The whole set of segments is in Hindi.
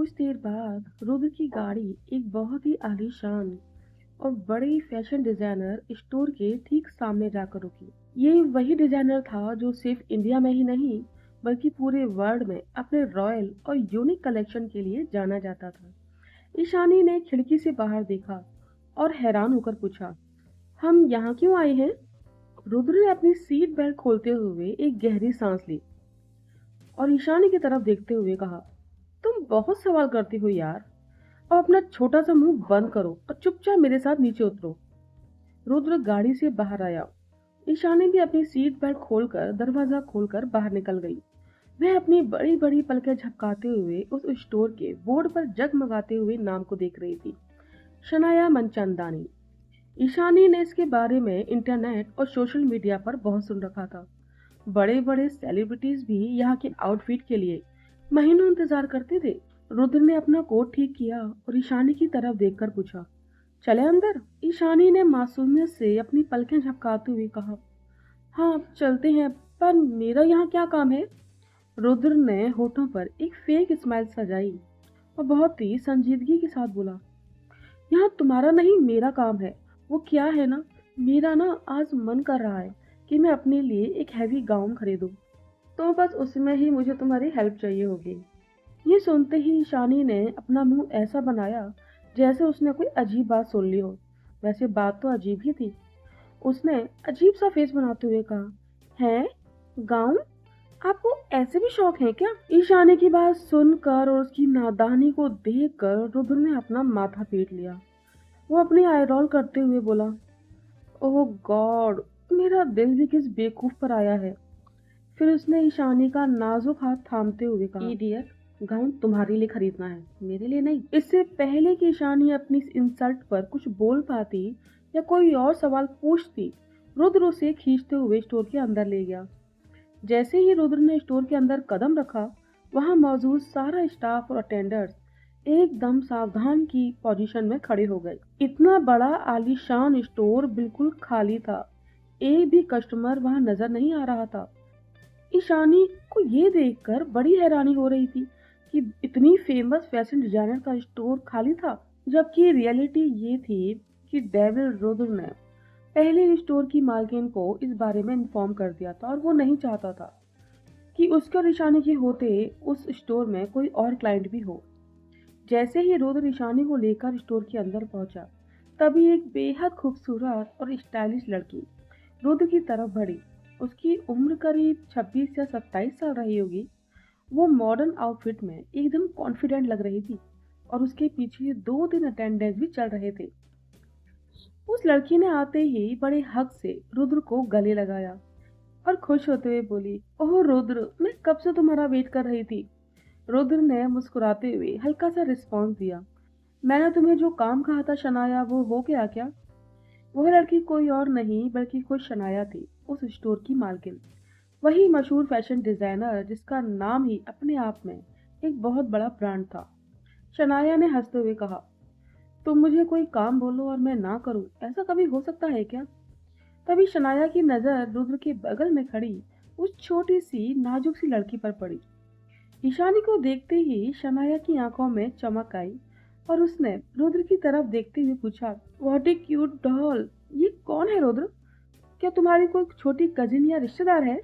कुछ देर बाद रुद्र की गाड़ी एक बहुत ही आलीशान और बड़े ही फैशन डिजाइनर स्टोर के ठीक सामने जाकर रुकी। ये वही डिजाइनर था जो सिर्फ इंडिया में ही नहीं बल्कि पूरे वर्ल्ड में अपने रॉयल और यूनिक कलेक्शन के लिए जाना जाता था। ईशानी ने खिड़की से बाहर देखा और हैरान होकर पूछा, हम यहाँ क्यों आए हैं? रुद्र ने अपनी सीट बेल्ट खोलते हुए एक गहरी सांस ली और ईशानी की तरफ देखते हुए कहा, तुम बहुत सवाल करती हो यार। अब अपना छोटा सा मुंह बंद करो और चुपचाप मेरे साथ नीचे उतरो। रुद्र गाड़ी से बाहर आया। ईशानी भी अपनी सीट बेल्ट खोलकर दरवाजा खोलकर बाहर निकल गई। वह अपनी बड़ी बड़ी पलकें झपकाते हुए उस स्टोर के बोर्ड पर जगमगाते हुए नाम को देख रही थी, शनाया मनचंदानी। ईशानी ने इसके बारे में इंटरनेट और सोशल मीडिया पर बहुत सुन रखा था। बड़े बड़े सेलिब्रिटीज भी यहाँ के आउटफिट के लिए महीनों इंतजार करते थे। रुद्र ने अपना कोट ठीक किया और ईशानी की तरफ देखकर पूछा, चले अंदर? ईशानी ने मासूमियत से अपनी पलकें झपकाते हुए कहा, हाँ चलते हैं, पर मेरा यहाँ क्या काम है? रुद्र ने होठों पर एक फेक स्माइल सजाई और बहुत ही संजीदगी के साथ बोला, यहाँ तुम्हारा नहीं मेरा काम है। वो क्या है ना, मेरा ना आज मन कर रहा है कि मैं अपने लिए एक हैवी गाउन खरीदूं, तो बस उसमें ही मुझे तुम्हारी हेल्प चाहिए होगी। ये सुनते ही ईशानी ने अपना मुंह ऐसा बनाया जैसे उसने कोई अजीब बात सुन ली हो। वैसे बात तो अजीब ही थी। उसने अजीब सा फेस बनाते हुए कहा, है गाउन? आपको ऐसे भी शौक है क्या? ईशानी की बात सुनकर और उसकी नादानी को देखकर रुद्र ने अपना माथा पीट लिया। वो अपनी आई रोल करते हुए बोला, ओह गॉड, मेरा दिल भी किस बेवकूफ पर आया है। फिर उसने ईशानी का नाजुक हाथ थामते हुए कहा, इडियट, गाउन तुम्हारे लिए खरीदना है, मेरे लिए नहीं। इससे पहले कि ईशानी अपनी इस इंसल्ट पर कुछ बोल पाती या कोई और सवाल पूछती, रुद्र उसे खींचते हुए स्टोर के अंदर ले गया। जैसे ही रुद्र ने स्टोर के अंदर कदम रखा, वहां मौजूद सारा स्टाफ और अटेंडर्स एकदम सावधान की पोजीशन में खड़े हो गए। इतना बड़ा आलीशान स्टोर बिल्कुल खाली था। एक भी कस्टमर वहां नजर नहीं आ रहा था। ईशानी को ये देखकर बड़ी हैरानी हो रही थी कि इतनी फेमस फैशन डिजाइनर का स्टोर खाली था, जबकि रियलिटी ये थी कि डेविल रुद्र ने पहले स्टोर की मालकिन को इस बारे में इन्फॉर्म कर दिया था और वो नहीं चाहता था कि उसके और ईशानी के होते उस स्टोर में कोई और क्लाइंट भी हो। जैसे ही रुद्र ईशानी को लेकर स्टोर के अंदर पहुंचा, तभी एक बेहद खूबसूरत और स्टाइलिश लड़की रुद्र की तरफ बढ़ी। उसकी उम्र करीब 26 या 27 साल रही होगी। वो मॉडर्न आउटफिट में एकदम कॉन्फिडेंट लग रही थी और उसके पीछे 2-3 अटेंडेंट भी चल रहे थे। उस लड़की ने आते ही बड़े हक से रुद्र को गले लगाया और खुश होते हुए बोली, ओह रुद्र, मैं कब से तुम्हारा वेट कर रही थी। रुद्र ने मुस्कुराते हुए हल्का सा रिस्पॉन्स दिया, मैंने तुम्हें जो काम कहा था शनाया, वो हो गया क्या? वह लड़की कोई और नहीं बल्कि खुद शनाया थी, उस स्टोर की मालकिन। वही मशहूर फैशन डिजाइनर जिसका नाम ही अपने आप में एक बहुत बड़ा ब्रांड था। शनाया ने हंसते हुए कहा, तुम मुझे कोई काम बोलो और मैं ना करूं, ऐसा कभी हो सकता है क्या? तभी शनाया की नजर रुद्र के बगल में खड़ी उस छोटी सी नाजुक सी लड़की पर पड़ी। ईशानी को देखते ही शनाया की आंखों में चमक आई और उसने रुद्र की तरफ देखते हुए पूछा, व्हाट ए क्यूट डॉल, ये कौन है रुद्र? क्या तुम्हारी कोई छोटी कजिन या रिश्तेदार है?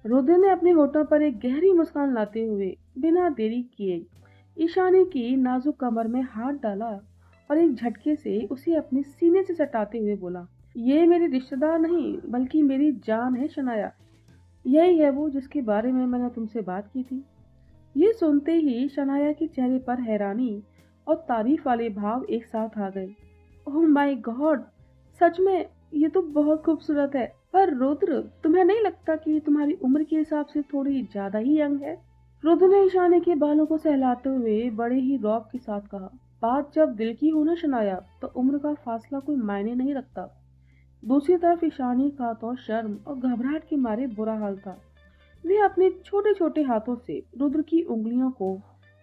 रुद्र ने अपने होठों पर एक गहरी मुस्कान लाते हुए बिना देरी किए ईशानी की नाजुक कमर में हाथ डाला और एक झटके से उसे अपने सीने से सटाते हुए बोला, ये मेरी रिश्तेदार नहीं बल्कि मेरी जान है शनाया। यही है वो जिसके बारे में मैंने तुमसे बात की थी। ये सुनते ही शनाया के चेहरे पर हैरानी और तारीफ वाले भाव एक साथ आ गए। ओह माय गॉड, सच में ये तो बहुत खूबसूरत है। पर रुद्र, तुम्हें नहीं लगता कि तुम्हारी उम्र के हिसाब से थोड़ी ज्यादा ही यंग है? रुद्र ने ईशानी के बालों को सहलाते हुए बड़े ही रौब के साथ कहा, बात जब दिल की हो ना शनाया, तो उम्र का फासला कोई मायने नहीं रखता। दूसरी तरफ ईशानी का तो शर्म और घबराहट के मारे बुरा हाल था। वे अपने छोटे छोटे हाथों से रुद्र की उंगलियों को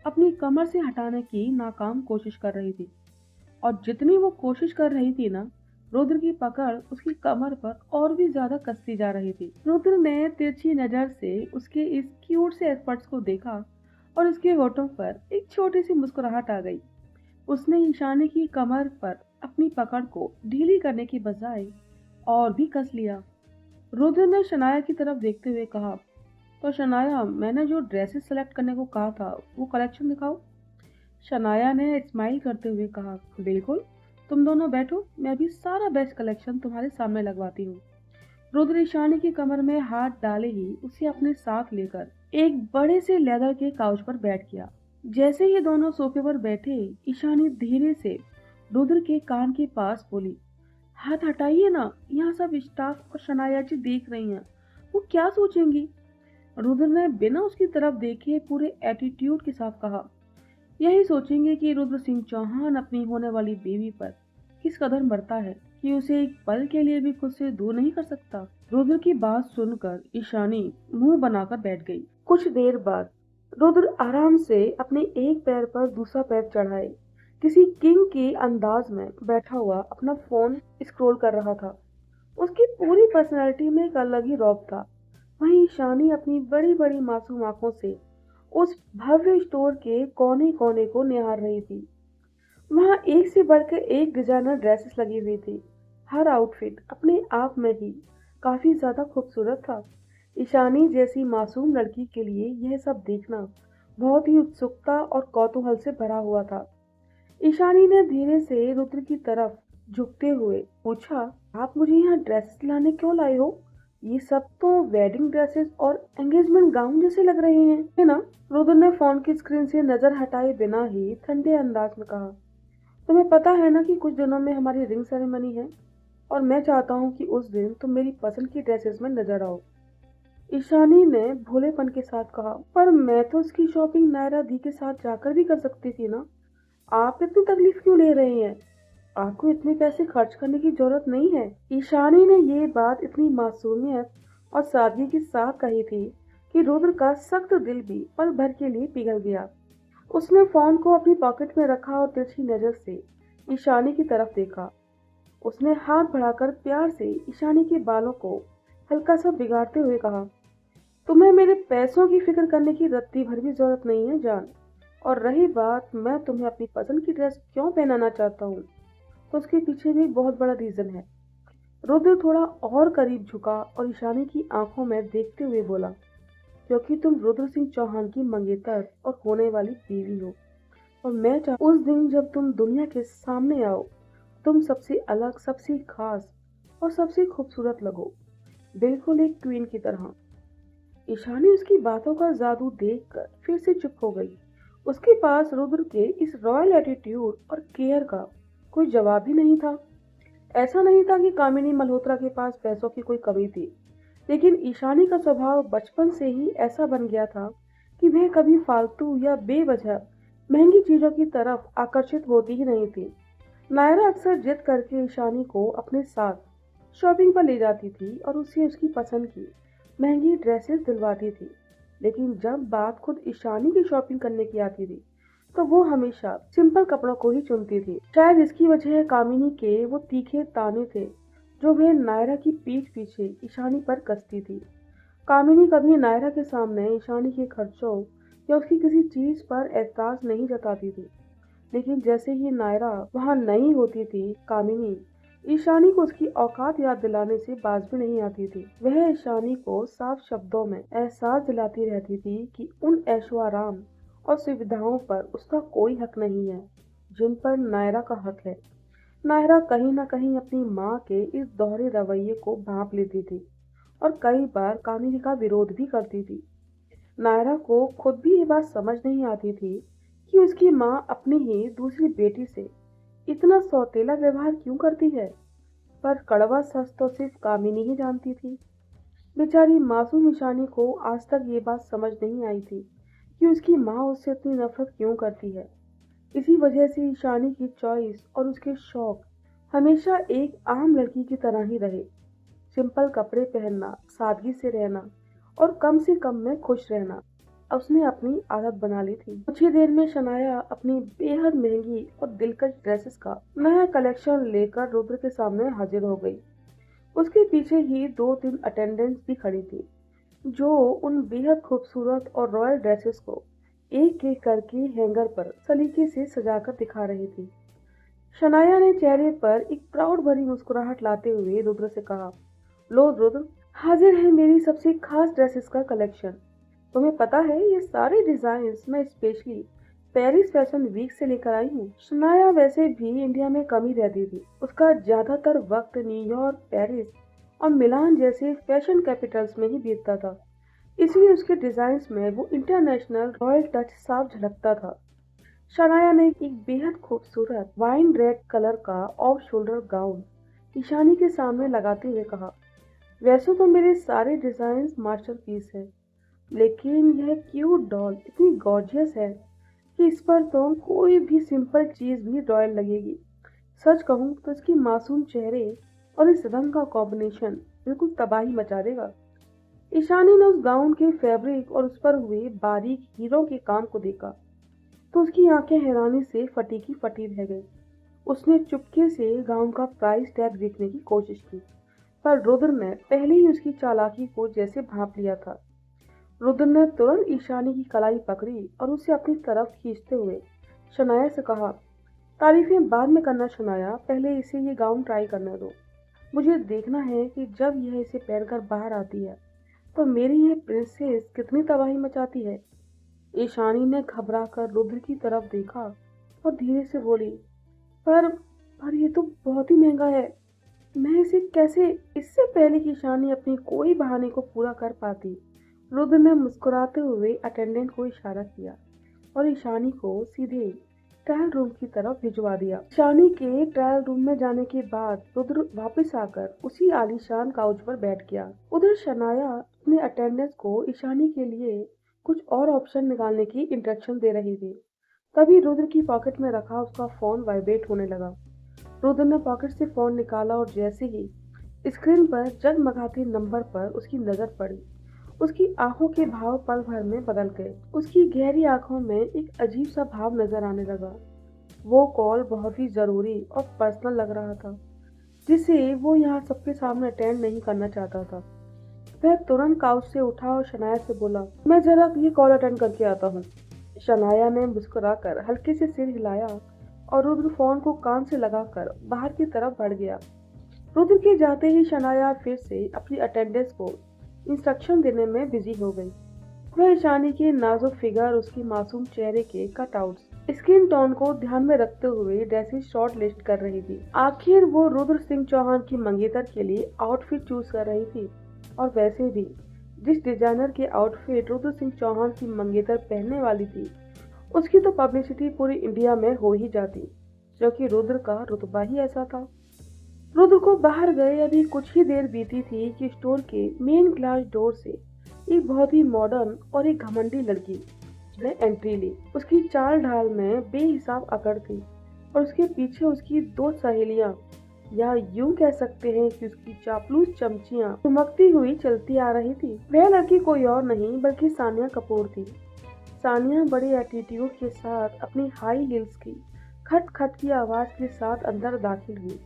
अपनी कमर से हटाने की नाकाम कोशिश कर रही थी और जितनी वो कोशिश कर रही थी ना, रुद्र की पकड़ उसकी कमर पर और भी ज्यादा कसती जा रही थी। रुद्र ने तिरछी नजर से उसके इस क्यूट से एफर्ट्स को देखा और उसके होठों पर एक छोटी सी मुस्कुराहट आ गई। उसने ईशानी की कमर पर अपनी पकड़ को ढीली करने की बजाय और भी कस लिया। रुद्र ने शनाया की तरफ देखते हुए कहा, तो शनाया, मैंने जो ड्रेसेस सेलेक्ट करने को कहा था वो कलेक्शन दिखाओ। शनाया ने स्माइल करते हुए कहा, बिल्कुल, तुम दोनों बैठो, मैं अभी सारा बेस्ट कलेक्शन तुम्हारे सामने लगवाती हूँ। रुद्र ईशानी की कमर में हाथ डाले ही उसे अपने साथ लेकर एक बड़े से लेदर के काउच पर बैठ गया। जैसे ही दोनों सोफे पर बैठे, ईशानी धीरे से रुद्र के कान के पास बोली, हाथ हटाइए ना, यहाँ सब स्टाफ और शनाया जी देख रही हैं, वो क्या सोचेंगी। रुद्र ने बिना उसकी तरफ देखे पूरे एटीट्यूड के साथ कहा, यही सोचेंगे कि रुद्र सिंह चौहान अपनी होने वाली बेबी पर किस कदर मरता है कि उसे एक पल के लिए भी खुद से दूर नहीं कर सकता। रुद्र की बात सुनकर ईशानी मुंह बनाकर बैठ गई। कुछ देर बाद रुद्र आराम से अपने एक पैर पर दूसरा पैर चढ़ाए किसी किंग के अंदाज में बैठा हुआ अपना फोन स्क्रॉल कर रहा था। उसकी पूरी पर्सनैलिटी में एक अलग ही रौब था। वहीं ईशानी अपनी बड़ी बड़ी मासूम आंखों से उस भव्य स्टोर के कोने कोने को निहार रही थी। वहां एक से बढ़कर एक डिजाइनर ड्रेसेस लगी हुई थी। हर आउटफिट अपने आप में ही काफी ज्यादा खूबसूरत था। ईशानी जैसी मासूम लड़की के लिए यह सब देखना बहुत ही उत्सुकता और कौतूहल से भरा हुआ था। ईशानी ने धीरे से रुद्र की तरफ झुकते हुए पूछा, आप मुझे यहाँ ड्रेसेस लाने क्यों लाए हो? ये सब तो वेडिंग ड्रेसेस और एंगेजमेंट गाउन जैसे लग रहे हैं, है ना? रुद्र ने फोन की स्क्रीन से नजर हटाए बिना ही ठंडे अंदाज में कहा, तुम्हें पता है ना कि कुछ दिनों में हमारी रिंग सेरेमनी है और मैं चाहता हूँ कि उस दिन तुम मेरी पसंद की ड्रेसेस में नजर आओ। ईशानी ने भोलेपन के साथ कहा, पर मैं तो उसकी शॉपिंग नायरा दी के साथ जाकर भी कर सकती थी ना। आप इतनी तकलीफ क्यों ले रहे हैं? आपको इतने पैसे खर्च करने की जरूरत नहीं है। ईशानी ने ये बात इतनी मासूमियत और सादगी के साथ कही थी कि रुद्र का सख्त दिल भी पल भर के लिए पिघल गया। उसने फोन को अपनी पॉकेट में रखा और तिरछी नजर से ईशानी की तरफ देखा। उसने हाथ बढ़ाकर प्यार से ईशानी के बालों को हल्का सा बिगाड़ते हुए कहा, तुम्हें मेरे पैसों की फिक्र करने की रत्ती भर भी जरूरत नहीं है जान। और रही बात मैं तुम्हें अपनी पसंद की ड्रेस क्यों पहनाना चाहता हूँ, तो उसके पीछे भी एक बहुत बड़ा रीजन है। रुद्र थोड़ा और करीब झुका और ईशानी की आंखों में देखते हुए बोला, क्योंकि तुम रुद्र सिंह चौहान की मंगेतर और होने वाली बीवी हो, और मैं उस दिन जब तुम दुनिया के सामने आओ तुम सबसे अलग, सबसे खास और सबसे खूबसूरत लगो, बिल्कुल एक क्वीन की तरह। ईशानी उसकी बातों का जादू देखकर फिर से चुप हो गई। उसके पास रुद्र के इस रॉयल एटीट्यूड और केयर का कोई जवाब ही नहीं था। ऐसा नहीं था कि कामिनी मल्होत्रा के पास पैसों की कोई कमी थी, लेकिन ईशानी का स्वभाव बचपन से ही ऐसा बन गया था कि वह कभी फालतू या बेवजह महंगी चीजों की तरफ आकर्षित होती ही नहीं थी। नायरा अक्सर जिद करके ईशानी को अपने साथ शॉपिंग पर ले जाती थी और उसे उसकी पसंद की महंगी ड्रेसेस दिलवाती थी, लेकिन जब बात खुद ईशानी की शॉपिंग करने की आती थी तो वो हमेशा सिंपल कपड़ों को ही चुनती थी। शायद इसकी वजह कामिनी के वो तीखे ताने थे जो वह नायरा की पीठ पीछे ईशानी पर कसती थी। कामिनी कभी नायरा के सामने ईशानी के खर्चों या उसकी किसी चीज पर एतराज नहीं जताती थी, लेकिन जैसे ही नायरा वहाँ नहीं होती थी, कामिनी ईशानी को उसकी औकात याद दिलाने से बाज भी नहीं आती थी। वह ईशानी को साफ शब्दों में एहसास दिलाती रहती थी कि उन ऐशो आराम और सुविधाओं पर उसका कोई हक नहीं है जिन पर नायरा का हक है। नायरा कहीं न कहीं अपनी माँ के इस दोहरे रवैये को भांप लेती थी और कई बार कामिनी का विरोध भी करती थी। नायरा को खुद भी ये बात समझ नहीं आती थी कि उसकी माँ अपनी ही दूसरी बेटी से इतना सौतेला व्यवहार क्यों करती है, पर कड़वा सच तो सिर्फ कामिनी ही जानती थी। बेचारी मासूम ईशानी को आज तक ये बात समझ नहीं आई थी कि उसकी माँ उससे इतनी नफरत क्यों करती है। इसी वजह से ईशानी की चॉइस और उसके शौक हमेशा एक आम लड़की की तरह ही रहे। सिंपल कपड़े पहनना, सादगी से रहना और कम से कम में खुश रहना उसने अपनी आदत बना ली थी। कुछ ही देर में शनाया अपनी बेहद महंगी और दिलकश ड्रेसेस का नया कलेक्शन लेकर रुद्र के सामने हाजिर हो गई। उसके पीछे ही 2-3 अटेंडेंट्स भी खड़ी थी जो उन बेहद खूबसूरत और रॉयल ड्रेसेस को एक एक करके हैंगर पर सलीके से सजाकर दिखा रही थी। शनाया ने चेहरे पर एक प्राउड भरी मुस्कुराहट लाते हुए रुद्र से कहा, लो रुद्र, हाजिर है मेरी सबसे खास ड्रेसेस का कलेक्शन। तुम्हें पता है ये सारे डिजाइन मैं स्पेशली पेरिस फैशन वीक से लेकर आई हूँ। शनाया वैसे भी इंडिया में कम ही रहती थी। उसका ज्यादातर वक्त न्यूयॉर्क, पेरिस और मिलान जैसे फैशन कैपिटल्स में ही बीतता था, इसलिए उसके डिजाइन्स में वो इंटरनेशनल रॉयल टच साफ झलकता था। शनाया ने एक बेहद खूबसूरत वाइन रेड कलर का ऑफ शोल्डर गाउन ईशानी के सामने लगाते हुए कहा, वैसे तो मेरे सारे डिजाइन मास्टरपीस है, लेकिन यह क्यूट डॉल इतनी गॉर्जियस है कि इस पर तो कोई भी सिंपल चीज भी रॉयल लगेगी। सच कहूँ तो इसकी मासूम चेहरे और इस रंग का कॉम्बिनेशन बिल्कुल तबाही मचा देगा। ईशानी ने उस गाउन के फैब्रिक और उस पर हुए बारीक हीरों के काम को देखा तो उसकी आंखें हैरानी से फटी की फटी रह गई। उसने चुपके से गाउन का प्राइस टैग देखने की कोशिश की, पर रुद्र ने पहले ही उसकी चालाकी को जैसे भांप लिया था। रुद्र ने तुरंत ईशानी की कलाई पकड़ी और उसे अपनी तरफ खींचते हुए शनाया से कहा, तारीफें बाद में करना शनाया, पहले इसे ये गाउन ट्राई करने दो। मुझे देखना है कि जब यह इसे पहनकर बाहर आती है तो मेरी यह प्रिंसेस कितनी तबाही मचाती है। ईशानी ने घबराकर रुद्र की तरफ देखा और धीरे से बोली, पर ये तो बहुत ही महंगा है, मैं इसे कैसे। इससे पहले कि ईशानी अपनी कोई बहाने को पूरा कर पाती, रुद्र ने मुस्कुराते हुए अटेंडेंट को इशारा किया और ईशानी को सीधे ट्रायल रूम की तरफ भिजवा दिया। ईशानी के ट्रायल रूम में जाने के बाद रुद्र वापस आकर उसी आलीशान काउच पर बैठ गया। उधर शनाया अपने अटेंडेंट को ईशानी के लिए कुछ और ऑप्शन निकालने की इंस्ट्रक्शन दे रही थी। तभी रुद्र की पॉकेट में रखा उसका फोन वाइब्रेट होने लगा। रुद्र ने पॉकेट से फोन निकाला और जैसे ही स्क्रीन पर जगमगाते नंबर पर उसकी नजर पड़ी, उसकी आंखों के भाव पल भर में बदल गए। उसकी गहरी आंखों में एक अजीब सा भाव नजर आने लगा। वो कॉल बहुत ही जरूरी और पर्सनल लग रहा था, जिसे वो यहाँ सबके सामने अटेंड नहीं करना चाहता था। वह तुरंत काउच से उठा और शनाया से बोला, मैं जरा ये कॉल अटेंड करके आता हूँ। शनाया ने मुस्कुराकर हल्के से सिर हिलाया और रुद्र फोन को कान से लगाकर बाहर की तरफ बढ़ गया। रुद्र के जाते ही शनाया फिर से अपनी अटेंडेंस को इंस्ट्रक्शन देने में बिजी हो गई। वह ईशानी के नाजुक फिगर, उसकी मासूम चेहरे के कटआउट्स, स्किन टोन को ध्यान में रखते हुए ड्रेसेस शॉर्ट लिस्ट कर रही थी। आखिर वो रुद्र सिंह चौहान की मंगेतर के लिए आउटफिट चूज कर रही थी, और वैसे भी जिस डिजाइनर के आउटफिट रुद्र सिंह चौहान की मंगेतर पहनने वाली थी, उसकी तो पब्लिसिटी पूरी इंडिया में हो ही जाती, क्योंकि रुद्र का रुतबा ही ऐसा था। रुद्र को बाहर गए अभी कुछ ही देर बीती थी कि स्टोर के मेन ग्लास डोर से एक बहुत ही मॉडर्न और एक घमंडी लड़की ने एंट्री ली। उसकी चाल ढाल में बेहिसाब अकड़ थी और उसके पीछे उसकी दो सहेलियां, या यूं कह सकते हैं कि उसकी चापलूस चमचियां चमकती हुई चलती आ रही थी। वह लड़की कोई और नहीं बल्कि सानिया कपूर थी। सानिया बड़े एटीट्यूड के साथ अपनी हाई हील्स की खट खट की आवाज के साथ अंदर दाखिल हुई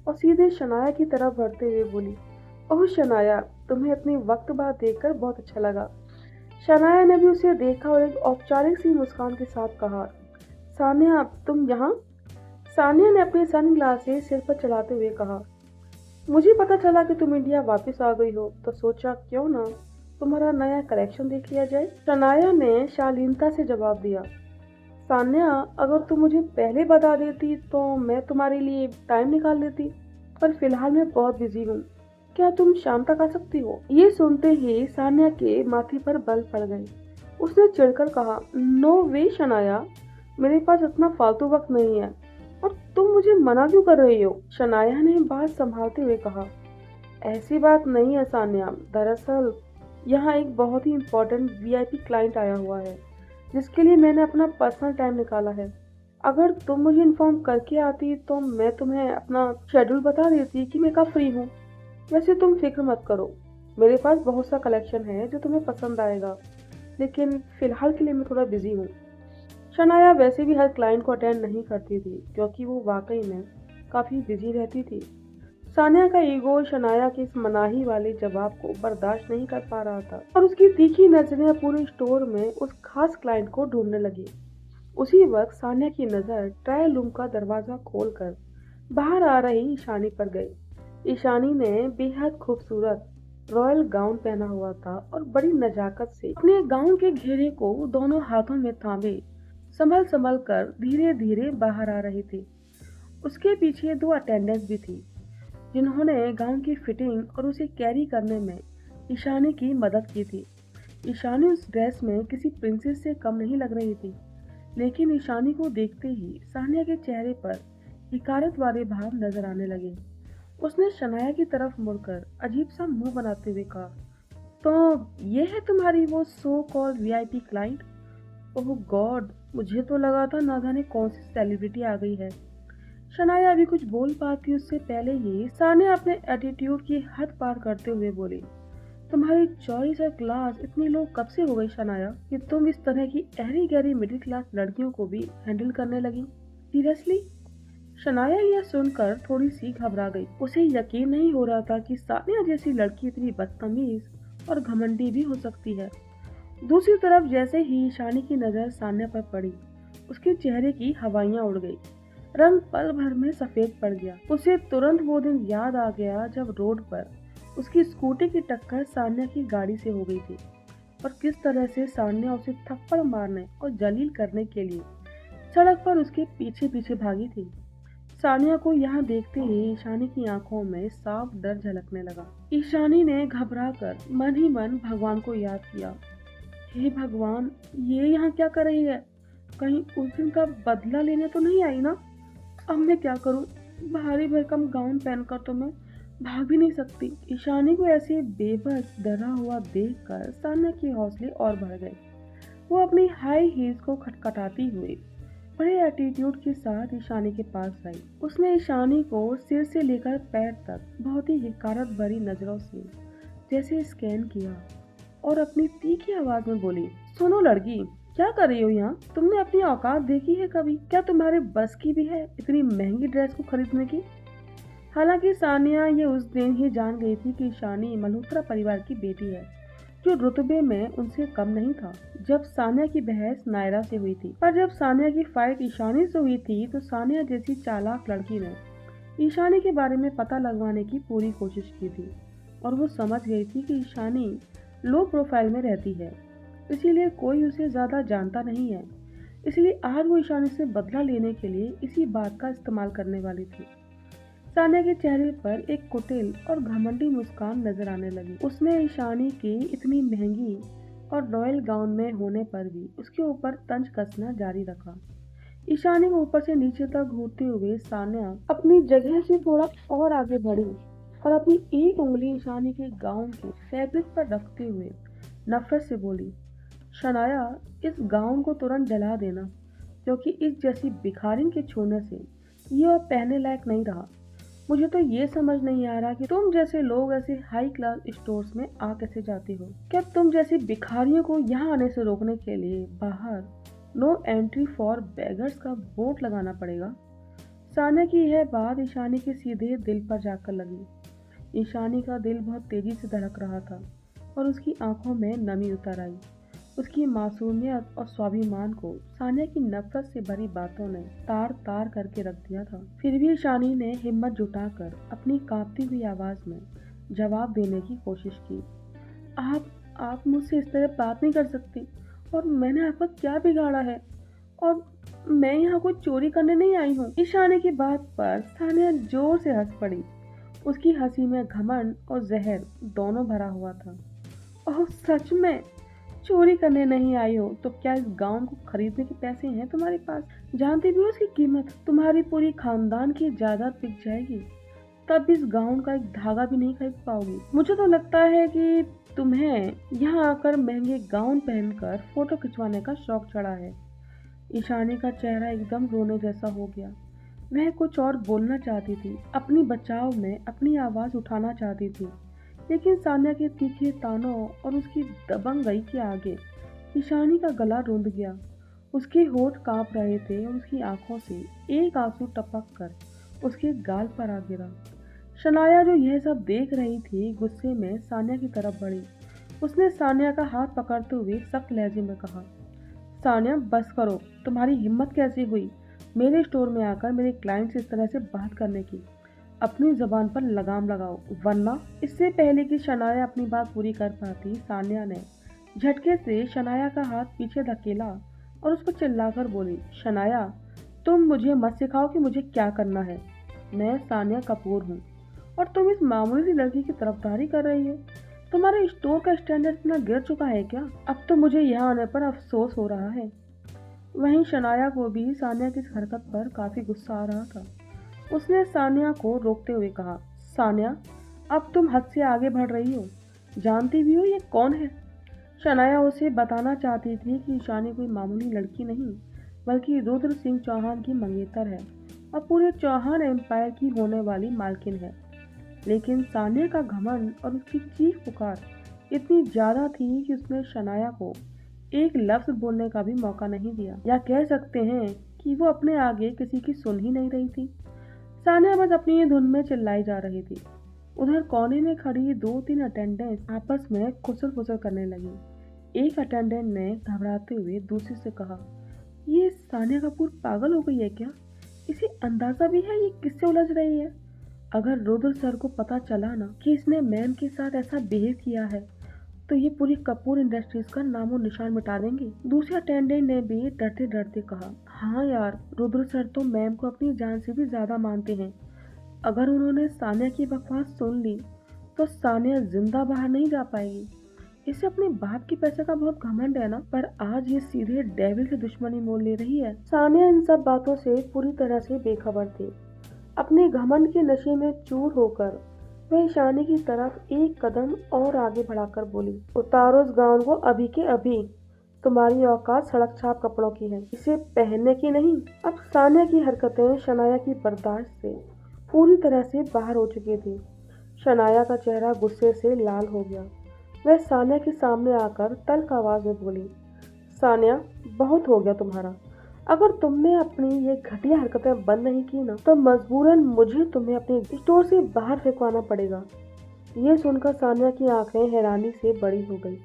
और सीधे शनाया की तरफ बढ़ते हुए बोली, ओह शनाया, तुम्हें इतने वक्त बाद देखकर बहुत अच्छा लगा। शनाया ने भी उसे देखा और एक औपचारिक सी मुस्कान के साथ कहा, सानिया तुम यहाँ। सानिया ने अपने सन ग्लासेस सिर पर चलाते हुए कहा, मुझे पता चला कि तुम इंडिया वापस आ गई हो, तो सोचा क्यों ना तुम्हारा नया कलेक्शन देख लिया जाए। शनाया ने शालीनता से जवाब दिया, सान्या अगर तुम मुझे पहले बता देती तो मैं तुम्हारे लिए टाइम निकाल लेती, पर फिलहाल मैं बहुत बिजी हूँ। क्या तुम शाम तक आ सकती हो। ये सुनते ही सान्या के माथे पर बल पड़ गए। उसने चिढ़कर कहा, नो वे शनाया, मेरे पास इतना फालतू वक्त नहीं है, और तुम मुझे मना क्यों कर रही हो। शनाया ने बात संभालते हुए कहा, ऐसी बात नहीं है सान्या, दरअसल यहाँ एक बहुत ही इम्पोर्टेंट वीआईपी क्लाइंट आया हुआ है जिसके लिए मैंने अपना पर्सनल टाइम निकाला है। अगर तुम मुझे इन्फॉर्म करके आती तो मैं तुम्हें अपना शेड्यूल बता देती कि मैं कब फ्री हूँ। वैसे तुम फिक्र मत करो, मेरे पास बहुत सा कलेक्शन है जो तुम्हें पसंद आएगा, लेकिन फिलहाल के लिए मैं थोड़ा बिजी हूँ। शनाया वैसे भी हर क्लाइंट को अटेंड नहीं करती थी क्योंकि वो वाकई में काफ़ी बिजी रहती थी। सानिया का ईगो शनाया के इस मनाही वाले जवाब को बर्दाश्त नहीं कर पा रहा था और उसकी तीखी नजरें पूरे स्टोर में उस खास क्लाइंट को ढूंढने लगी। उसी वक्त सानिया की नजर ट्रायल रूम का दरवाजा खोलकर बाहर आ रही ईशानी पर गई। ईशानी ने बेहद खूबसूरत रॉयल गाउन पहना हुआ था और बड़ी नजाकत से अपने गाउन के घेरे को दोनों हाथों में थामे संभल संभल कर धीरे धीरे बाहर आ रही थी। उसके पीछे दो अटेंडेंट्स भी थी जिन्होंने गाउन की फिटिंग और उसे कैरी करने में ईशानी की मदद की थी। ईशानी उस ड्रेस में किसी प्रिंसेस से कम नहीं लग रही थी, लेकिन ईशानी को देखते ही सानिया के चेहरे पर हिकारत वाले भाव नजर आने लगे। उसने शनाया की तरफ मुड़कर अजीब सा मुंह बनाते हुए कहा, तो ये है तुम्हारी वो सो कॉल्ड वीआईपी क्लाइंट? ओह गॉड, मुझे तो लगा था ना जाने कौन सी सेलिब्रिटी आ गई है। शनाया अभी कुछ बोल पाती उससे पहले ही सानिया अपने एटीट्यूड की हद पार करते हुए बोली, तुम्हारी चॉइस और क्लास इतनी लो कब से हो गई शनाया कि तुम इस तरह की गहरी गहरी मिडिल क्लास लड़कियों को भी हैंडल करने लगी? सीरियसली? शनाया यह सुनकर थोड़ी सी घबरा गई। उसे यकीन नहीं हो रहा था कि सानिया जैसी लड़की इतनी बदतमीज और घमंडी भी हो सकती है। दूसरी तरफ जैसे ही ईशानी की नजर सानिया पर पड़ी, उसके चेहरे की हवाइयां उड़ गई। रंग पल भर में सफेद पड़ गया। उसे तुरंत वो दिन याद आ गया जब रोड पर उसकी स्कूटी की टक्कर सानिया की गाड़ी से हो गई थी और किस तरह से सानिया उसे थप्पड़ मारने और जलील करने के लिए सड़क पर उसके पीछे पीछे भागी थी। सानिया को यहाँ देखते ही ईशानी की आंखों में साफ डर झलकने लगा। ईशानी ने घबराकर मन ही मन भगवान को याद किया, हे भगवान, ये यहाँ क्या कर रही है? कहीं उस दिन का बदला लेने तो नहीं आई ना? अब मैं क्या करूं? भारी भरकम गाउन पहनकर तो मैं भाग भी नहीं सकती। ईशानी को ऐसे बेबस डरा हुआ देखकर सानिया के हौसले और बढ़ गए। वो अपनी हाई हील्स को खटखटाती हुई बड़े एटीट्यूड के साथ ईशानी के पास आई। उसने ईशानी को सिर से लेकर पैर तक बहुत ही हिकारत भरी नजरों से जैसे स्कैन किया और अपनी तीखी आवाज में बोली, सुनो लड़की, क्या कर रही हो यहाँ? तुमने अपनी औकात देखी है कभी? क्या तुम्हारे बस की भी है इतनी महंगी ड्रेस को खरीदने की? हालांकि सानिया ये उस दिन ही जान गई थी कि ईशानी मल्होत्रा परिवार की बेटी है, जो रुतबे में उनसे कम नहीं था। जब सानिया की बहस नायरा से हुई थी, पर जब सानिया की फाइट ईशानी से हुई थी तो सानिया जैसी चालाक लड़की ने ईशानी के बारे में पता लगवाने की पूरी कोशिश की थी और वो समझ गई थी कि ईशानी लो प्रोफाइल में रहती है, इसीलिए कोई उसे ज्यादा जानता नहीं है। इसलिए आज वो ईशानी से बदला लेने के लिए इसी बात का इस्तेमाल करने वाली थी। सानिया के चेहरे पर एक कुटिल और घमंडी मुस्कान नजर आने लगी। उसने ईशानी की इतनी महंगी और रॉयल गाउन में होने पर भी उसके ऊपर तंज कसना जारी रखा। ईशानी को ऊपर से नीचे तक घूरते हुए सानिया अपनी जगह से थोड़ा और आगे बढ़ी और अपनी एक उंगली ईशानी के गाउन के फैब्रिक पर रखते हुए नफरत से बोली, शनाया, इस गाउन को तुरंत जला देना, क्योंकि इस जैसी भिखारिन के छूने से ये अब पहनने लायक नहीं रहा। मुझे तो ये समझ नहीं आ रहा कि तुम जैसे लोग ऐसे हाई क्लास स्टोर्स में आ कैसे जाते हो। क्या तुम जैसी भिखारियों को यहाँ आने से रोकने के लिए बाहर नो एंट्री फॉर बेगर्स का बोर्ड लगाना पड़ेगा? सानिया की यह बात ईशानी के सीधे दिल पर जाकर लगी। ईशानी का दिल बहुत तेजी से धड़क रहा था और उसकी आंखों में नमी उतर आई। उसकी मासूमियत और स्वाभिमान को सानिया की नफरत से भरी बातों ने तार तार करके रख दिया था। फिर भी ईशानी ने हिम्मत जुटाकर अपनी कांपती हुई आवाज में जवाब देने की कोशिश की, आप मुझसे इस तरह बात नहीं कर सकती, और मैंने आपका क्या बिगाड़ा है? और मैं यहाँ कोई चोरी करने नहीं आई हूँ। ईशानी की बात पर सानिया जोर से हंस पड़ी। उसकी हंसी में घमंड और जहर दोनों भरा हुआ था। ओह, सच में चोरी करने नहीं आई हो तो क्या इस गाउन को खरीदने के पैसे हैं तुम्हारे पास? जानती भी हो इसकी कीमत? तुम्हारी पूरी खानदान की जायदाद बिक जाएगी, तब इस गाउन का एक धागा भी नहीं खरीद पाओगी। मुझे तो लगता है कि तुम्हें यहाँ आकर महंगे गाउन पहनकर फोटो खिंचवाने का शौक चढ़ा है। ईशानी का चेहरा एकदम रोने जैसा हो गया। वह कुछ और बोलना चाहती थी, अपनी बचाव में अपनी आवाज उठाना चाहती थी, लेकिन सानिया के तीखे तानों और उसकी दबंगई के आगे ईशानी का गला रुंध गया। उसके होठ कांप रहे थे और उसकी आंखों से एक आंसू टपक कर उसके गाल पर आ गिरा। शनाया जो यह सब देख रही थी गुस्से में सानिया की तरफ बढ़ी। उसने सानिया का हाथ पकड़ते हुए सख्त लहजे में कहा, सानिया बस करो, तुम्हारी हिम्मत कैसे हुई मेरे स्टोर में आकर मेरे क्लाइंट से इस तरह से बात करने की। अपनी जबान पर लगाम लगाओ वरना। इससे पहले कि शनाया अपनी बात पूरी कर पाती, सानिया ने झटके से शनाया का हाथ पीछे धकेला और उस पर चिल्लाकर बोली, शनाया तुम मुझे मत सिखाओ कि मुझे क्या करना है। मैं सानिया कपूर हूँ और तुम इस मामूली सी लड़की की तरफदारी कर रही हो। तुम्हारे स्टोर का स्टैंडर्ड इतना गिर चुका है क्या? अब तो मुझे यहाँ आने पर अफसोस हो रहा है। वहीं शनाया को भी सानिया की इस हरकत पर काफी गुस्सा आ रहा था। उसने सानिया को रोकते हुए कहा, सानिया अब तुम हद से आगे बढ़ रही हो। जानती भी हो ये कौन है? शनाया उसे बताना चाहती थी कि ईशानी कोई मामूली लड़की नहीं बल्कि रुद्र सिंह चौहान की मंगेतर है और पूरे चौहान एम्पायर की होने वाली मालकिन है। लेकिन सानिया का घमंड और उसकी चीख पुकार इतनी ज्यादा थी कि उसने शनाया को एक लफ्ज बोलने का भी मौका नहीं दिया, या कह सकते हैं कि वो अपने आगे किसी की सुन ही नहीं रही थी। सानिया बस अपनी धुन में चिल्लाई जा रही थी। उधर कोने में खड़ी 2-3 अटेंडेंट आपस में खुसर फुसर करने लगी। एक अटेंडेंट ने घबराते हुए दूसरे से कहा, ये सानिया कपूर पागल हो गई है क्या? इसे अंदाजा भी है ये किससे उलझ रही है? अगर रुद्र सर को पता चला ना कि इसने मैम के साथ ऐसा बिहेव किया है तो ये पूरी कपूर इंडस्ट्रीज का नामो निशान मिटा देंगे। दूसरे अटेंडेंट ने भी डरते डरते कहा, हाँ यार, रुद्र सर तो मैम को अपनी जान से भी ज्यादा मानते हैं। अगर उन्होंने सानिया की बकवास सुन ली तो सानिया जिंदा बाहर नहीं जा पाएगी। इसे अपने बाप के पैसे का बहुत घमंड है ना, पर आज ये सीधे डेविल से दुश्मनी मोल ले रही है। सानिया इन सब बातों से पूरी तरह से बेखबर थी। अपने घमंड के नशे में चूर होकर वह ईशानी की तरफ एक कदम और आगे बढ़ाकर बोली, उतारो इस गाउन को अभी के अभी। तुम्हारी औकात सड़क छाप कपड़ों की है, इसे पहनने की नहीं। अब सानिया की हरकतें शनाया की बर्दाश्त से पूरी तरह से बाहर हो चुकी थी। शनाया का चेहरा गुस्से से लाल हो गया। वह सानिया के सामने आकर तल्ख आवाज में बोली, सानिया बहुत हो गया तुम्हारा। अगर तुमने अपनी ये घटिया हरकतें बंद नहीं की ना तो मजबूरन मुझे तुम्हें अपने स्टोर से बाहर फेंकवाना पड़ेगा। ये सुनकर सानिया की आंखें हैरानी से बड़ी हो गई।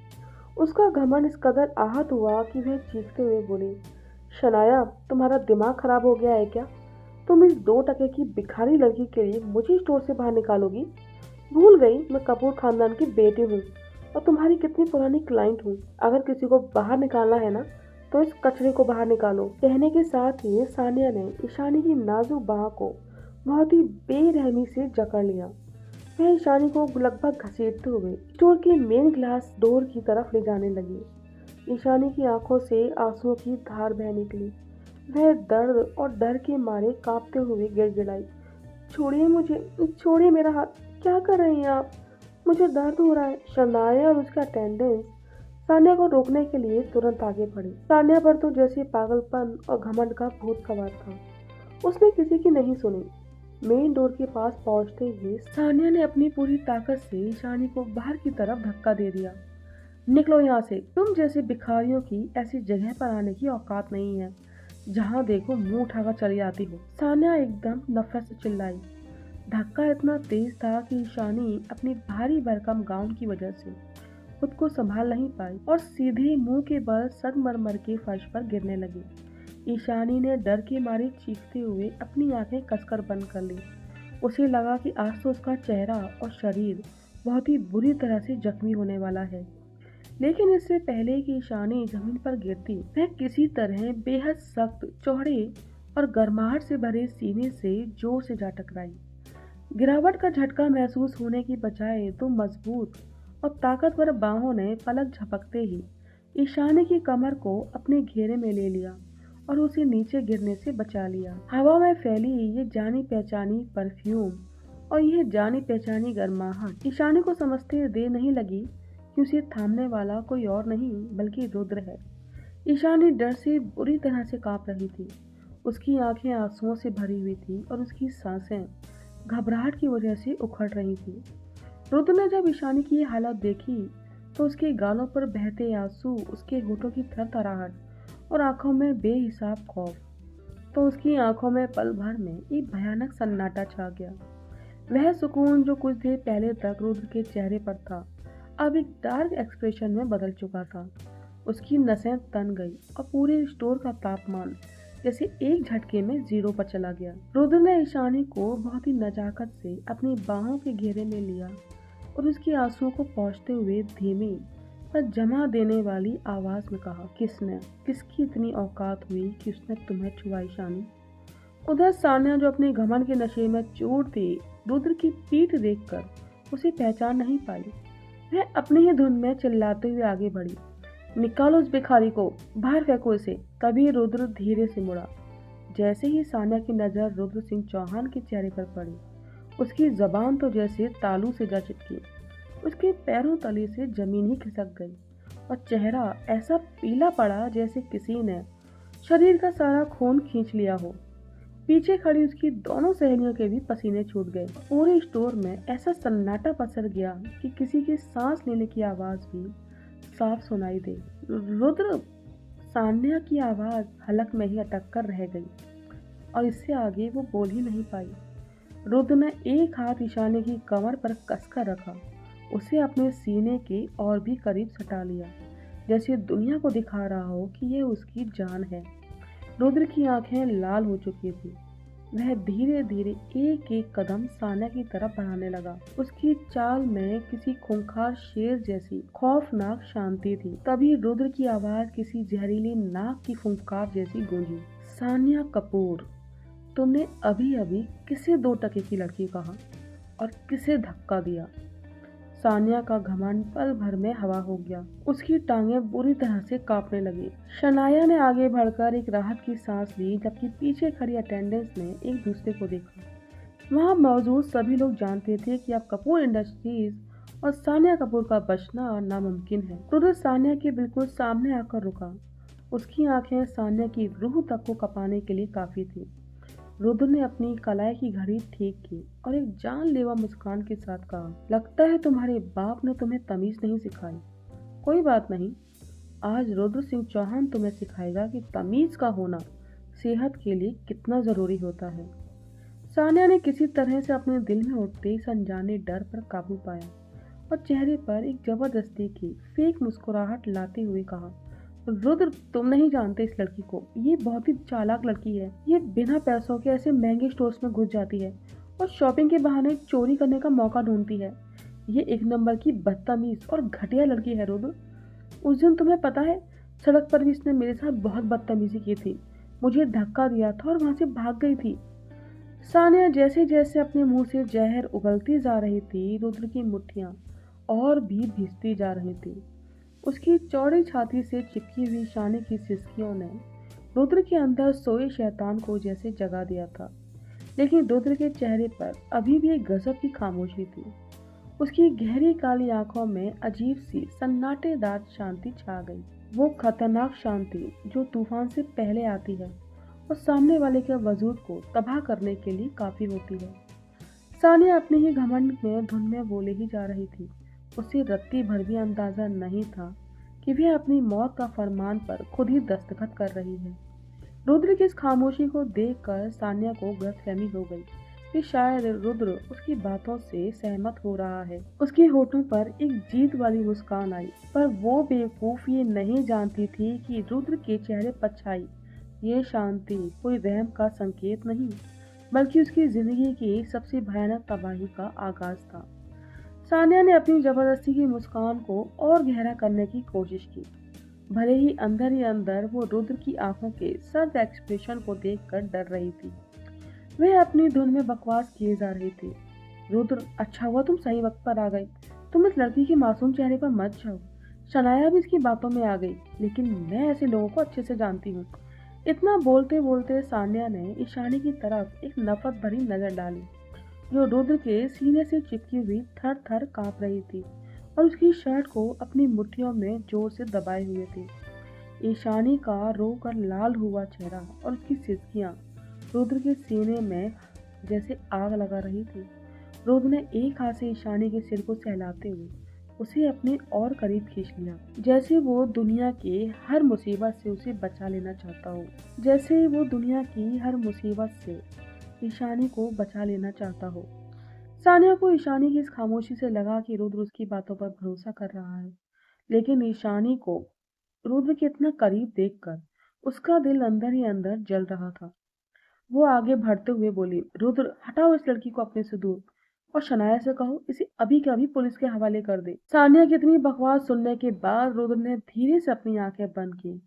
उसका घमंड इस कदर आहत हुआ कि वह चीखते हुए बोली, शनाया तुम्हारा दिमाग खराब हो गया है क्या? तुम इस 2 टके की भिखारी लड़की के लिए मुझे स्टोर से बाहर निकालोगी? भूल गई मैं कपूर खानदान की बेटी हूँ और तुम्हारी कितनी पुरानी क्लाइंट हूँ। अगर किसी को बाहर निकालना है ना तो इस कचरे को बाहर निकालो। कहने के साथ ही सानिया ने ईशानी की नाजुक बाह को बहुत ही बेरहमी से जकड़ लिया। वह ईशानी को लगभग घसीटते हुए स्टोर के मेन ग्लास डोर की तरफ ले जाने लगी। ईशानी की आंखों से आंसुओं की धार बह निकली। वह दर्द और डर के मारे कांपते हुए गिड़गिड़ाई, छोड़िए मुझे, छोड़िए मेरा हाथ, क्या कर रही हैं आप? मुझे दर्द हो रहा है। शनाया और उसका अटेंडेंट सानिया को रोकने के लिए तुरंत आगे बढ़ी। सानिया पर तो जैसे पागलपन और घमंड का भूत सवार था। उसने किसी की नहीं सुनी। मेन डोर के पास पहुंचते ही सानिया ने अपनी पूरी ताकत से ईशानी को बाहर की तरफ धक्का दे दिया। निकलो यहाँ से, तुम जैसे भिखारियों की ऐसी जगह पर आने की औकात नहीं है जहाँ देखो मुंह उठाकर चली आती हो। सानिया एकदम नफरत से चिल्लाई। धक्का इतना तेज था कि ईशानी अपनी भारी भरकम गाउन की वजह से खुद को संभाल नहीं पाई और सीधे मुंह के बल संगमरमर के फर्श पर गिरने लगी। ईशानी ने डर के मारे चीखते हुए अपनी आंखें कसकर बंद कर ली। उसे लगा कि आज तो उसका चेहरा और शरीर बहुत ही बुरी तरह से जख्मी होने वाला है। लेकिन इससे पहले कि ईशानी जमीन पर गिरती, वह किसी तरह बेहद सख्त, चौड़े और गर्माहट से भरे सीने से जोर से जा टकराई। गिरावट का झटका महसूस होने की बजाय तो मजबूत और ताकतवर बाहों ने पलक झपकते ही ईशानी की कमर को अपने घेरे में ले लिया और उसे नीचे गिरने से बचा लिया। हवा में फैली ये जानी पहचानी परफ्यूम और यह जानी पहचानी गर्माहट ईशानी को समझते देर नहीं लगी कि उसे थामने वाला कोई और नहीं बल्कि रुद्र है। ईशानी डर से बुरी तरह से कांप रही थी। उसकी आंखें आंसुओं से भरी हुई थी और उसकी सांसें घबराहट की वजह से उखड़ रही थी। रुद्र ने जब ईशानी की ये हालत देखी तो उसके गालों पर बहते आंसू, उसके होठों की थरथराहट और आंखों में बेहिसाब खौफ, तो उसकी आंखों में पल भर में एक भयानक सन्नाटा छा गया। वह सुकून जो कुछ देर पहले तक रुद्र के चेहरे पर था, अब एक डार्क एक्सप्रेशन में बदल चुका था। उसकी नसें तन गई और पूरे स्टोर का तापमान जैसे एक झटके में 0 पर चला गया। रुद्र ने ईशानी को बहुत ही नजाकत से अपनी बाहों के घेरे में लिया और उसके आंसुओं को पोंछते हुए धीमी पर जमा देने वाली आवाज में कहा, किसकी इतनी औकात हुई कि उसने तुम्हें छुआ ईशानी? उधर सान्या जो अपने घमंड के नशे में चूर थी, रुद्र की पीठ देखकर उसे पहचान नहीं पाई। वह अपनी ही धुन में चिल्लाते हुए आगे बढ़ी, निकालो उस भिखारी को, बाहर फेंको इसे। तभी रुद्र धीरे से मुड़ा। जैसे ही सान्या की नजर रुद्र सिंह चौहान के चेहरे पर पड़ी, उसकी जबान तो जैसे तालू से जा चिपकी। उसके पैरों तले से जमीन ही खिसक गई और चेहरा ऐसा पीला पड़ा जैसे किसी ने शरीर का सारा खून खींच लिया हो। पीछे खड़ी उसकी दोनों सहेलियों के भी पसीने छूट गए। पूरे स्टोर में ऐसा सन्नाटा पसर गया कि किसी के सांस लेने की आवाज भी साफ सुनाई दे। रुद्र, सान्या की आवाज हलक में ही अटक कर रह गई और इससे आगे वो बोल ही नहीं पाई। रुद्र ने एक हाथ ईशानी की कमर पर कसकर रखा, उसे अपने सीने के और भी करीब सटा लिया, जैसे दुनिया को दिखा रहा हो कि ये उसकी जान है। रुद्र की आंखें लाल हो चुकी थी। वह धीरे धीरे एक एक कदम सान्या की तरफ बढ़ाने लगा। उसकी चाल में किसी खूंखार शेर जैसी खौफनाक शांति थी। तभी रुद्र की आवाज किसी जहरीली नाक की फुंकार जैसी गूंजी, सान्या कपूर, तुमने अभी अभी किसे 2 टके की लड़की कहा और किसे धक्का दिया? सान्या का घमंड पल भर में हवा हो गया। उसकी टांगें बुरी तरह से कांपने लगी। शनाया ने आगे बढ़कर एक राहत की सांस ली, जबकि पीछे खड़ी अटेंडेंस ने एक दूसरे को देखा। वहां मौजूद सभी लोग जानते थे कि अब कपूर इंडस्ट्रीज और सान्या कपूर का बचना नामुमकिन है। रुद्र सान्या के बिल्कुल सामने आकर रुका। उसकी आंखें सान्या की रूह तक को कपाने के लिए काफी थी। रुद्र ने अपनी कलाई की घड़ी ठीक की और एक जानलेवा मुस्कान के साथ कहा, लगता है तुम्हारे बाप ने तुम्हें तमीज नहीं सिखाई। कोई बात नहीं, आज रुद्र सिंह चौहान तुम्हें सिखाएगा कि तमीज का होना सेहत के लिए कितना जरूरी होता है। सान्या ने किसी तरह से अपने दिल में उठते इस अनजाने डर पर काबू पाया और चेहरे पर एक जबरदस्ती की फेक मुस्कुराहट लाते हुए कहा, रुद्र, तुम नहीं जानते इस लड़की को। ये बहुत ही चालाक लड़की है। ये बिना पैसों के ऐसे महंगे स्टोर्स में घुस जाती है और शॉपिंग के बहाने चोरी करने का मौका ढूंढती है। ये 1 नंबर की बदतमीज और घटिया लड़की है रुद्र। उस दिन तुम्हें पता है, सड़क पर भी इसने मेरे साथ बहुत बदतमीजी की थी। मुझे धक्का दिया था और वहां से भाग गई थी। सान्या जैसे जैसे अपने मुंह से जहर उगलती जा रही थी, रुद्र की मुट्ठियां और भी भिजती जा रही थी। उसकी चौड़ी छाती से चिपकी हुई शाने की सिसकियों ने रुद्र के अंदर सोए शैतान को जैसे जगा दिया था। लेकिन रुद्र के चेहरे पर अभी भी एक गजब की खामोशी थी। उसकी गहरी काली आंखों में अजीब सी सन्नाटेदार शांति छा गई। वो खतरनाक शांति जो तूफान से पहले आती है और सामने वाले के वजूद को तबाह करने के लिए काफी होती है। सानिया अपने ही घमंड में धुन में बोले ही जा रही थी। उसे रत्ती भर भी अंदाजा नहीं था कि वह अपनी मौत का फरमान पर खुद ही दस्तखत कर रही है। रुद्र की इस खामोशी को देखकर सान्या को गलतफहमी हो गई कि शायद रुद्र उसकी बातों से सहमत हो रहा है। उसके होठों पर एक जीत वाली मुस्कान आई, पर वो बेवकूफ ये नहीं जानती थी कि रुद्र के चेहरे पर छाई ये शांति कोई वहम का संकेत नहीं, बल्कि उसकी जिंदगी की सबसे भयानक तबाही का आगाज था। सान्या ने अपनी जबरदस्ती की मुस्कान को और गहरा करने की कोशिश की। भले ही अंदर वो रुद्र की आंखों के सर्द एक्सप्रेशन को देखकर डर रही थी। वह अपनी धुन में बकवास किए जा रही थी। रुद्र, अच्छा हुआ तुम सही वक्त पर आ गई। तुम इस लड़की के मासूम चेहरे पर मत जाओ। शनाया भी इसकी बातों में आ गई, लेकिन मैं ऐसे लोगों को अच्छे से जानती हूँ। इतना बोलते बोलते सान्या ने ईशानी की तरफ एक नफरत भरी नजर डाली, जो रुद्र के सीने से चिपकी हुई थर थर कांप रही थी और उसकी शर्ट को अपनी मुट्ठियों में जोर से दबाए हुए थी। ईशानी का रोकर लाल हुआ चेहरा और उसकी सिसकियां रुद्र के सीने में जैसे आग लगा रही थी। रुद्र ने एक हाथ से ईशानी के सिर को सहलाते हुए उसे अपने और करीब खींच लिया, जैसे वो दुनिया के हर मुसीबत से उसे बचा लेना चाहता हो। ईशानी को बचा लेना चाहता हो। सानिया को ईशानी की इस खामोशी से लगा कि रुद्र उसकी बातों पर भरोसा कर रहा है, लेकिन ईशानी को रुद्र के इतना करीब देखकर उसका दिल अंदर ही अंदर जल रहा था। वो आगे बढ़ते हुए बोली, रुद्र हटाओ इस लड़की को अपने से दूर और शनाया से कहो इसे अभी के अभी पुलिस के हवाले कर दे। सानिया की इतनी बकवास सुनने के बाद रुद्र ने धीरे से अपनी आंखें बंद की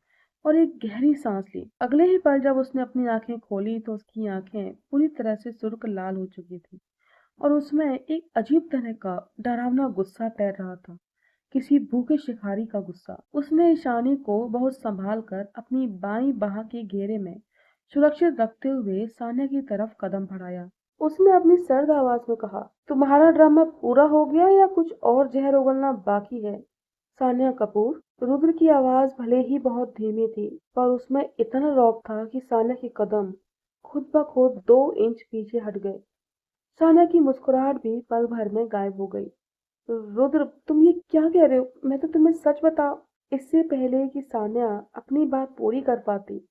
और एक गहरी सांस ली। अगले ही पल जब उसने अपनी आंखें खोली तो उसकी आंखें पूरी तरह से सुर्ख लाल हो चुकी थी और उसमें एक अजीब तरह का डरावना गुस्सा तैर रहा था, किसी भूखे शिकारी का गुस्सा। उसने ईशानी को बहुत संभाल कर अपनी बाईं बाह के घेरे में सुरक्षित रखते हुए सानिया की तरफ कदम बढ़ाया। उसने अपनी सर्द आवाज में कहा, तुम्हारा ड्रामा पूरा हो गया या कुछ और जहर उगलना बाकी है? सानिया कपूर। रुद्र की आवाज भले ही बहुत धीमी थी, पर उसमें इतना रौब था कि सानिया के कदम खुद ब खुद 2 इंच पीछे हट गए। सानिया की मुस्कुराहट भी पल भर में गायब हो गई। रुद्र, तुम ये क्या कह रहे हो? मैं तो तुम्हें सच बता। इससे पहले कि सान्या अपनी बात पूरी कर पाती,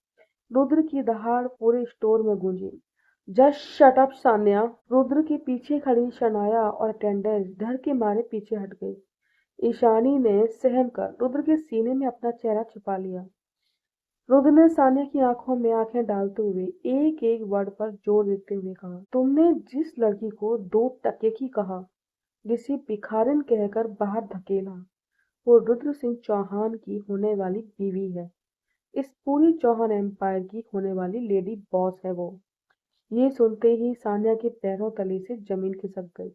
रुद्र की दहाड़ पूरे स्टोर में गूंजी। Just shut up Sanya. Rudra के पीछे खड़ी शनाया और अटेंडेंट डर के मारे पीछे हट गई। ईशानी ने सहम कर रुद्र के सीने में अपना चेहरा छिपा लिया। रुद्र ने सान्या की आंखों में आंखें डालते हुए एक एक वर्ड पर जोर देते हुए कहा, तुमने जिस लड़की को 2 टके की कहा, जिसे भिखारिन कहकर बाहर धकेला, वो रुद्र सिंह चौहान की होने वाली बीवी है। इस पूरी चौहान एम्पायर की होने वाली लेडी बॉस है वो। ये सुनते ही सान्या के पैरों तले से जमीन खिसक गई।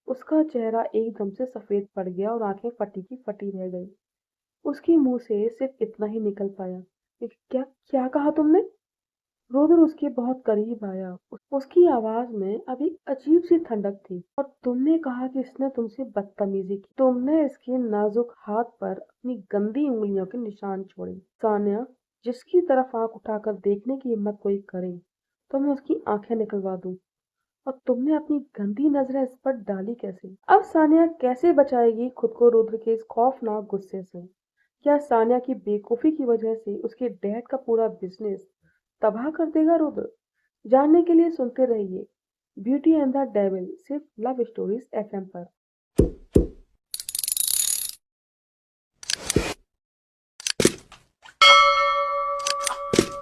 उसका चेहरा एकदम से सफेद पड़ गया और आंखें फटी की फटी रह गई। उसके मुंह से सिर्फ इतना ही निकल पाया, क्या क्या कहा तुमने? रुद्र उसके बहुत करीब आया। उसकी आवाज में अभी अजीब सी ठंडक थी। और तुमने कहा कि इसने तुमसे बदतमीजी की। तुमने इसके नाजुक हाथ पर अपनी गंदी उंगलियों के निशान छोड़े। सान्या, जिसकी तरफ आंख उठाकर देखने की हिम्मत कोई करे तो मैं उसकी आंखें निकलवा दूं। और तुमने अपनी गंदी नजरें इस पर डाली कैसे? अब सानिया कैसे बचाएगी खुद को रुद्र के इस खौफनाक गुस्से से? क्या सानिया की बेवकूफी की वजह से उसके डैड का पूरा बिजनेस तबाह कर देगा रुद्र? जानने के लिए सुनते रहिए ब्यूटी एंड द डेविल सिर्फ लव स्टोरीज एफएम पर।